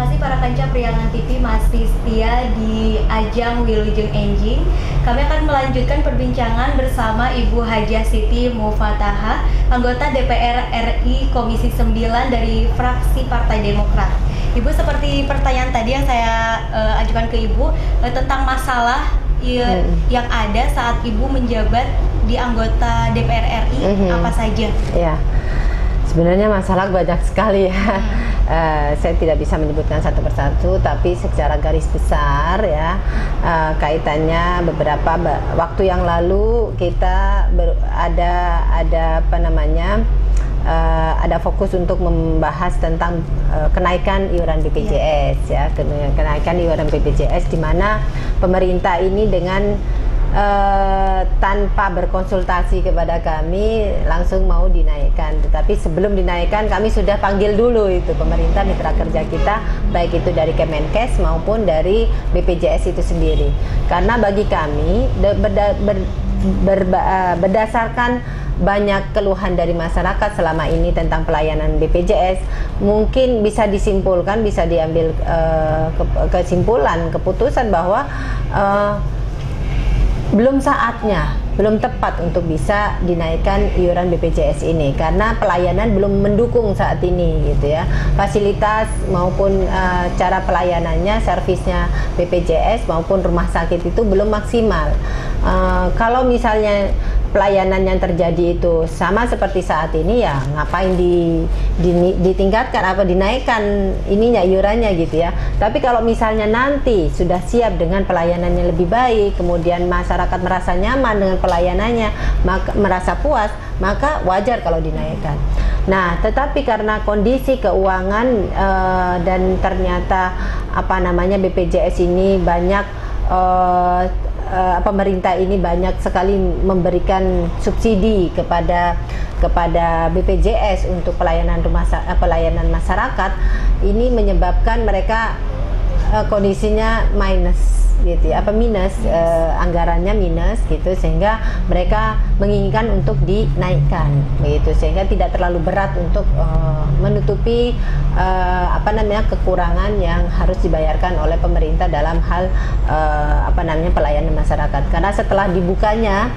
masih para kanca Priangan TV masih setia di ajang Wilujeng Enjing. Kami akan melanjutkan perbincangan bersama Ibu Hajah Siti Mufatahah, anggota DPR RI Komisi 9 dari fraksi Partai Demokrat. Ibu, seperti pertanyaan tadi yang saya ajukan ke Ibu tentang masalah yang ada saat Ibu menjabat di anggota DPR RI, apa saja? Ya, sebenarnya masalah banyak sekali ya. Saya tidak bisa menyebutkan satu persatu, tapi secara garis besar ya, kaitannya beberapa waktu yang lalu kita ada fokus untuk membahas tentang kenaikan iuran BPJS ya, kenaikan iuran BPJS, di mana pemerintah ini dengan tanpa berkonsultasi kepada kami langsung mau dinaikkan. Tetapi sebelum dinaikkan kami sudah panggil dulu itu pemerintah, mitra kerja kita, baik itu dari Kemenkes maupun dari BPJS itu sendiri. Karena bagi kami berdasarkan banyak keluhan dari masyarakat selama ini tentang pelayanan BPJS, mungkin bisa disimpulkan, bisa diambil keputusan bahwa belum saatnya, belum tepat untuk bisa dinaikkan iuran BPJS ini karena pelayanan belum mendukung saat ini gitu ya. Fasilitas maupun cara pelayanannya, servisnya BPJS maupun rumah sakit itu belum maksimal. Kalau misalnya pelayanan yang terjadi itu sama seperti saat ini, ya ngapain ditingkatkan apa dinaikkan ininya iurannya gitu ya. Tapi kalau misalnya nanti sudah siap dengan pelayanannya lebih baik, kemudian masyarakat merasa nyaman dengan pelayanannya, maka merasa puas, maka wajar kalau dinaikkan. Nah, tetapi karena kondisi keuangan dan ternyata BPJS ini banyak pemerintah ini banyak sekali memberikan subsidi kepada BPJS untuk pelayanan masyarakat, ini menyebabkan mereka kondisinya minus gitu ya, anggarannya minus gitu, sehingga mereka menginginkan untuk dinaikkan gitu, sehingga tidak terlalu berat untuk menutupi kekurangan yang harus dibayarkan oleh pemerintah dalam hal pelayanan masyarakat. Karena setelah dibukanya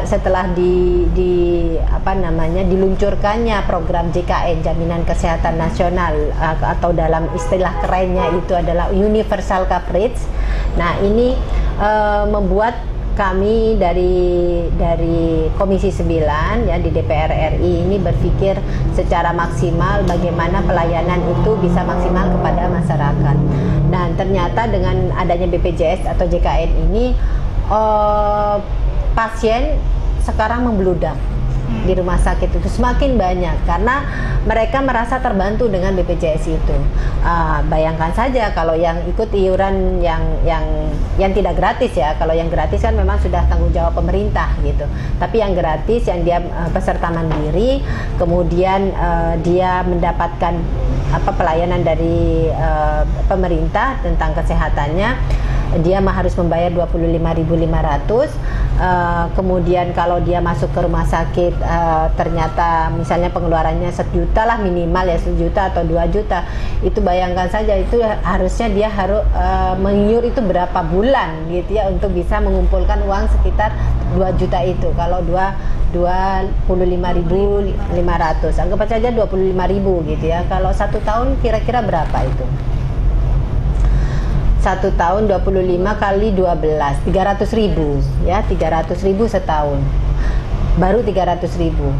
setelah diluncurkannya program JKN, Jaminan Kesehatan Nasional, atau dalam istilah kerennya itu adalah Universal Coverage. Nah, ini membuat kami dari Komisi 9 ya di DPR RI ini berpikir secara maksimal bagaimana pelayanan itu bisa maksimal kepada masyarakat. Dan ternyata dengan adanya BPJS atau JKN ini pasien sekarang membludak di rumah sakit itu semakin banyak karena mereka merasa terbantu dengan BPJS itu. Bayangkan saja kalau yang ikut iuran yang tidak gratis ya. Kalau yang gratis kan memang sudah tanggung jawab pemerintah gitu. Tapi yang gratis, yang dia peserta mandiri, kemudian dia mendapatkan pelayanan dari pemerintah tentang kesehatannya, dia harus membayar 25.500. Kemudian kalau dia masuk ke rumah sakit ternyata misalnya pengeluarannya 1 juta lah minimal ya, 1 juta atau 2 juta, itu bayangkan saja itu harusnya dia harus mengiur itu berapa bulan gitu ya untuk bisa mengumpulkan uang sekitar 2 juta itu. Kalau 25.500, anggap saja 25.000 gitu ya. Kalau 1 tahun kira-kira berapa itu? 1 tahun 25 kali 12, 300.000 ya, 300.000 setahun, baru 300.000.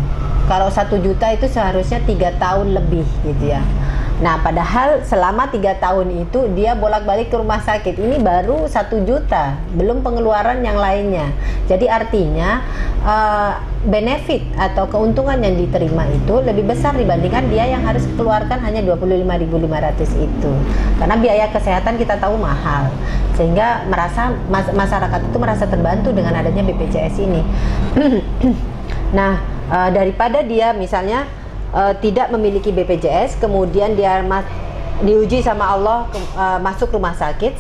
Kalau 1 juta itu seharusnya 3 tahun lebih gitu ya. Nah, padahal selama 3 tahun itu dia bolak-balik ke rumah sakit, ini baru 1 juta, belum pengeluaran yang lainnya. Jadi artinya benefit atau keuntungan yang diterima itu lebih besar dibandingkan dia yang harus keluarkan hanya 25.500 itu. Karena biaya kesehatan kita tahu mahal, sehingga masyarakat itu merasa terbantu dengan adanya BPJS ini. Nah, daripada dia misalnya tidak memiliki BPJS, kemudian dia diuji sama Allah masuk rumah sakit,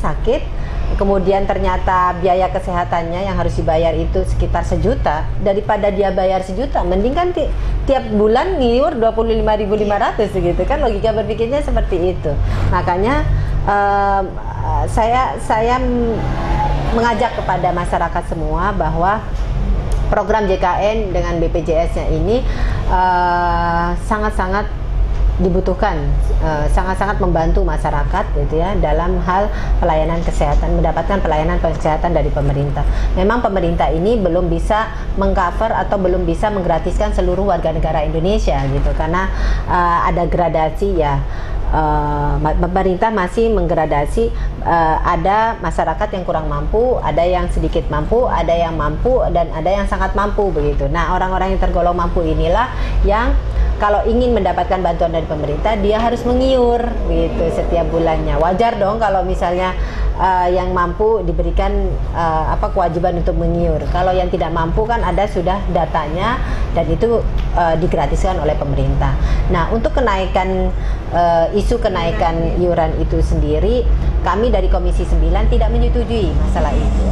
kemudian ternyata biaya kesehatannya yang harus dibayar itu sekitar 1 juta, daripada dia bayar 1 juta, mending kan tiap bulan ngiur 25.500 gitu kan, logika berpikirnya seperti itu. Makanya saya mengajak kepada masyarakat semua bahwa program JKN dengan BPJS-nya ini sangat-sangat dibutuhkan, sangat-sangat membantu masyarakat gitu ya dalam hal pelayanan kesehatan, mendapatkan pelayanan kesehatan dari pemerintah. Memang pemerintah ini belum bisa mengcover atau belum bisa menggratiskan seluruh warga negara Indonesia gitu, karena ada gradasi ya. Pemerintah masih menggradasi, ada masyarakat yang kurang mampu, ada yang sedikit mampu, ada yang mampu, dan ada yang sangat mampu begitu. Nah, orang-orang yang tergolong mampu inilah yang kalau ingin mendapatkan bantuan dari pemerintah, dia harus mengiur gitu setiap bulannya. Wajar dong kalau misalnya yang mampu diberikan kewajiban untuk mengiur. Kalau yang tidak mampu kan ada sudah datanya dan itu digratiskan oleh pemerintah. Nah, untuk kenaikan isu kenaikan iuran itu sendiri, kami dari Komisi 9 tidak menyetujui masalah itu,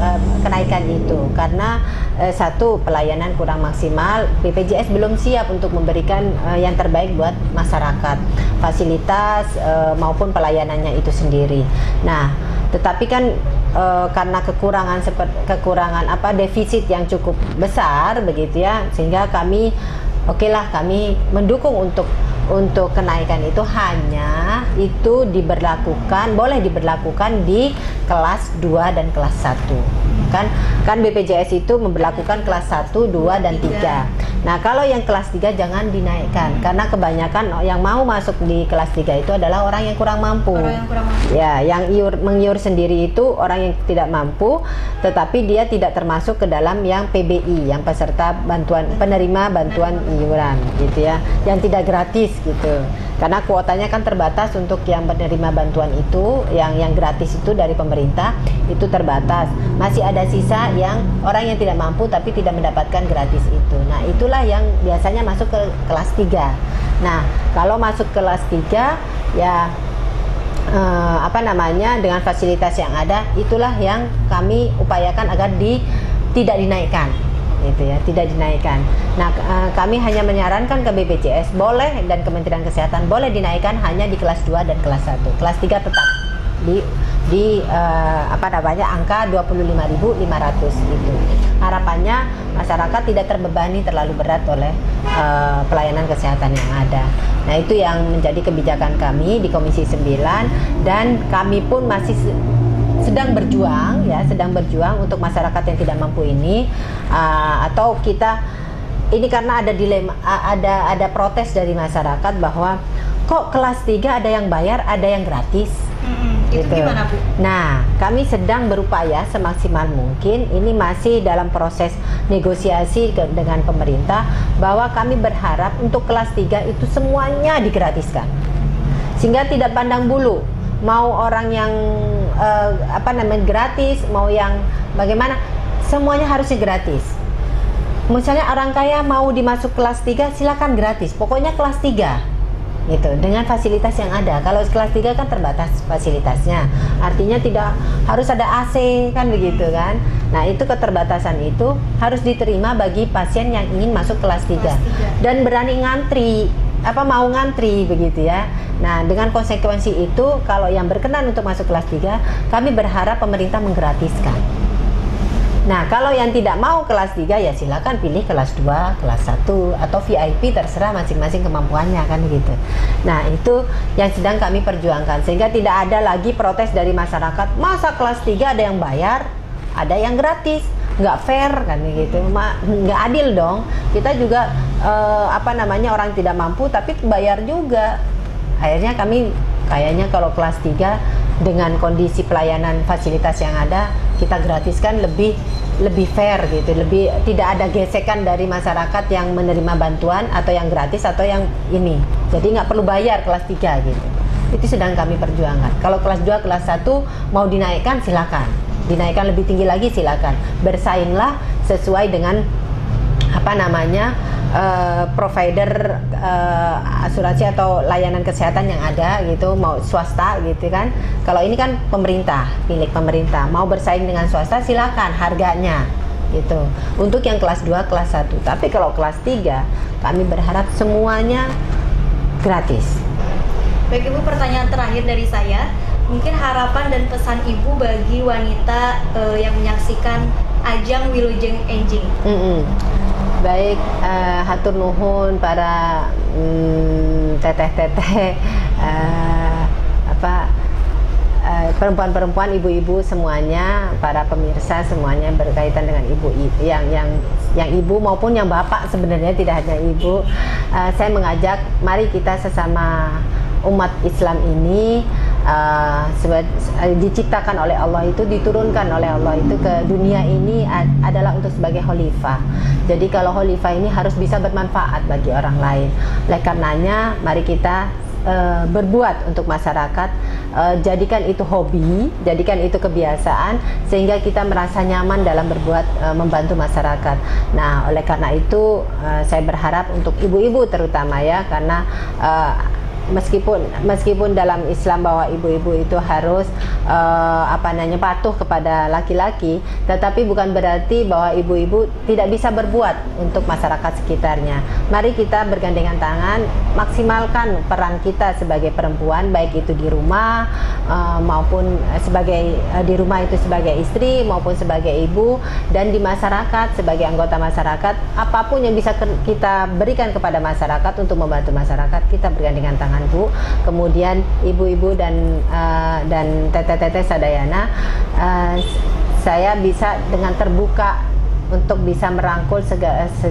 kenaikan itu, karena satu, pelayanan kurang maksimal, BPJS belum siap untuk memberikan yang terbaik buat masyarakat, fasilitas maupun pelayanannya itu sendiri. Nah, tetapi kan karena kekurangan defisit yang cukup besar begitu ya, sehingga kami kami mendukung untuk kenaikan itu, hanya itu boleh diberlakukan di kelas 2 dan kelas 1. Kan BPJS itu memberlakukan kelas 1, 2, dan 3. Nah, kalau yang kelas 3 jangan dinaikkan, karena kebanyakan yang mau masuk di kelas 3 itu adalah orang yang kurang mampu. Ya, yang mengiur sendiri itu orang yang tidak mampu, tetapi dia tidak termasuk ke dalam yang PBI, yang peserta penerima bantuan iuran gitu ya, yang tidak gratis gitu. Karena kuotanya kan terbatas untuk yang penerima bantuan itu, yang gratis itu dari pemerintah itu terbatas. Masih ada sisa yang orang yang tidak mampu tapi tidak mendapatkan gratis itu. Nah, itulah yang biasanya masuk ke kelas 3. Nah, kalau masuk kelas 3 ya dengan fasilitas yang ada, itulah yang kami upayakan agar tidak dinaikkan gitu ya, tidak dinaikkan. Nah, kami hanya menyarankan ke BPJS boleh, dan Kementerian Kesehatan boleh dinaikkan hanya di kelas 2 dan kelas 1. Kelas 3 tetap di angka 25.500 itu. Harapannya masyarakat tidak terbebani terlalu berat oleh pelayanan kesehatan yang ada. Nah, itu yang menjadi kebijakan kami di Komisi 9, dan kami pun masih sedang berjuang untuk masyarakat yang tidak mampu ini, atau kita ini karena ada dilema, ada protes dari masyarakat bahwa kok kelas 3 ada yang bayar, ada yang gratis. Itu gimana, Bu? Nah, kami sedang berupaya semaksimal mungkin, ini masih dalam proses negosiasi dengan pemerintah, bahwa kami berharap untuk kelas 3 itu semuanya digratiskan, sehingga tidak pandang bulu mau orang yang gratis, mau yang bagaimana, semuanya harusnya gratis. Misalnya orang kaya mau dimasuk kelas 3, silakan gratis, pokoknya kelas 3 gitu, dengan fasilitas yang ada. Kalau kelas 3 kan terbatas fasilitasnya, artinya tidak harus ada AC kan begitu kan. Nah, itu keterbatasan itu harus diterima bagi pasien yang ingin masuk kelas 3 dan berani ngantri, mau ngantri begitu ya. Nah, dengan konsekuensi itu, kalau yang berkenan untuk masuk kelas 3, kami berharap pemerintah menggratiskan. Nah, kalau yang tidak mau kelas 3 ya silakan pilih kelas 2, kelas 1, atau VIP, terserah masing-masing kemampuannya kan gitu. Nah, itu yang sedang kami perjuangkan, sehingga tidak ada lagi protes dari masyarakat, masa kelas 3 ada yang bayar, ada yang gratis, nggak fair kan gitu, nggak adil dong. Kita juga orang tidak mampu tapi bayar juga. Akhirnya kami kayaknya kalau kelas 3 dengan kondisi pelayanan fasilitas yang ada, kita gratiskan lebih fair gitu, lebih tidak ada gesekan dari masyarakat yang menerima bantuan atau yang gratis atau yang ini. Jadi nggak perlu bayar kelas 3 gitu. Itu sedang kami perjuangkan. Kalau kelas 2, kelas 1 mau dinaikkan silakan. Dinaikkan lebih tinggi lagi silakan. Bersainglah sesuai dengan apa namanya provider asuransi atau layanan kesehatan yang ada gitu, mau swasta gitu kan. Kalau ini kan pemerintah, milik pemerintah, mau bersaing dengan swasta silakan harganya gitu. Untuk yang kelas 2, kelas 1. Tapi kalau kelas 3 kami berharap semuanya gratis. Baik Ibu, pertanyaan terakhir dari saya, mungkin harapan dan pesan Ibu bagi wanita yang menyaksikan ajang Wilujeng Enjing. Baik, hatur nuhun para teteh-teteh, perempuan-perempuan, ibu-ibu semuanya, para pemirsa semuanya berkaitan dengan ibu yang ibu maupun yang bapak, sebenarnya tidak hanya ibu. Saya mengajak, mari kita sesama umat Islam ini diciptakan oleh Allah itu, diturunkan oleh Allah itu ke dunia ini adalah untuk sebagai khalifah. Jadi kalau khalifah ini harus bisa bermanfaat bagi orang lain. Oleh karenanya mari kita berbuat untuk masyarakat, jadikan itu hobi, jadikan itu kebiasaan, sehingga kita merasa nyaman dalam berbuat, membantu masyarakat. Nah, oleh karena itu saya berharap untuk ibu-ibu terutama ya, karena meskipun dalam Islam bahwa ibu-ibu itu harus patuh kepada laki-laki, tetapi bukan berarti bahwa ibu-ibu tidak bisa berbuat untuk masyarakat sekitarnya. Mari kita bergandengan tangan, maksimalkan peran kita sebagai perempuan, baik itu di rumah maupun di rumah itu sebagai istri maupun sebagai ibu, dan di masyarakat sebagai anggota masyarakat. Apapun yang bisa kita berikan kepada masyarakat untuk membantu masyarakat, kita bergandengan tangan, Bu. Kemudian ibu-ibu dan teteh-teteh sadayana, saya bisa dengan terbuka untuk bisa merangkul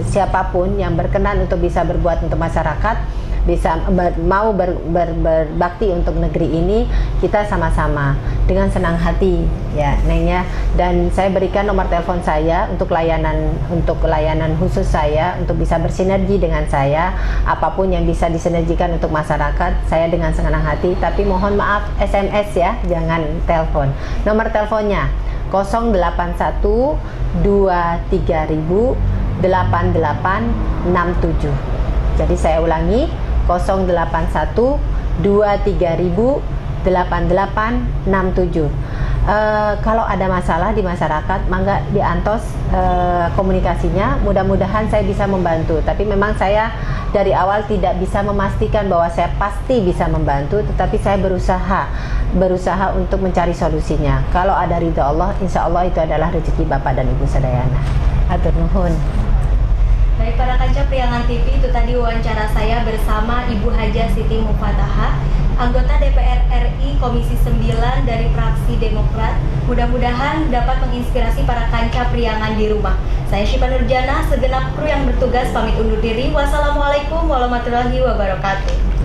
siapapun yang berkenan untuk bisa berbuat untuk masyarakat, bisa mau berbakti untuk negeri ini. Kita sama-sama dengan senang hati ya Neng ya. Dan saya berikan nomor telepon saya untuk layanan khusus saya, untuk bisa bersinergi dengan saya. Apapun yang bisa disinergikan untuk masyarakat, saya dengan senang hati. Tapi mohon maaf, SMS ya, jangan telepon. Nomor teleponnya 081 23000 8867. Jadi saya ulangi, 081 23000 8867. Kalau ada masalah di masyarakat, mangga diantos komunikasinya. Mudah-mudahan saya bisa membantu. Tapi memang saya dari awal tidak bisa memastikan bahwa saya pasti bisa membantu, tetapi saya berusaha untuk mencari solusinya. Kalau ada ridha Allah, insya Allah itu adalah rezeki Bapak dan Ibu sadayana. Hatur nuhun. Baik, para kancah Priangan TV, itu tadi wawancara saya bersama Ibu Hajah Siti Mufatahah, anggota DPR RI Komisi 9 dari fraksi Demokrat. Mudah-mudahan dapat menginspirasi para kancah Priangan di rumah. Saya Syifa Nurjana, segenap kru yang bertugas pamit undur diri. Wassalamualaikum warahmatullahi wabarakatuh.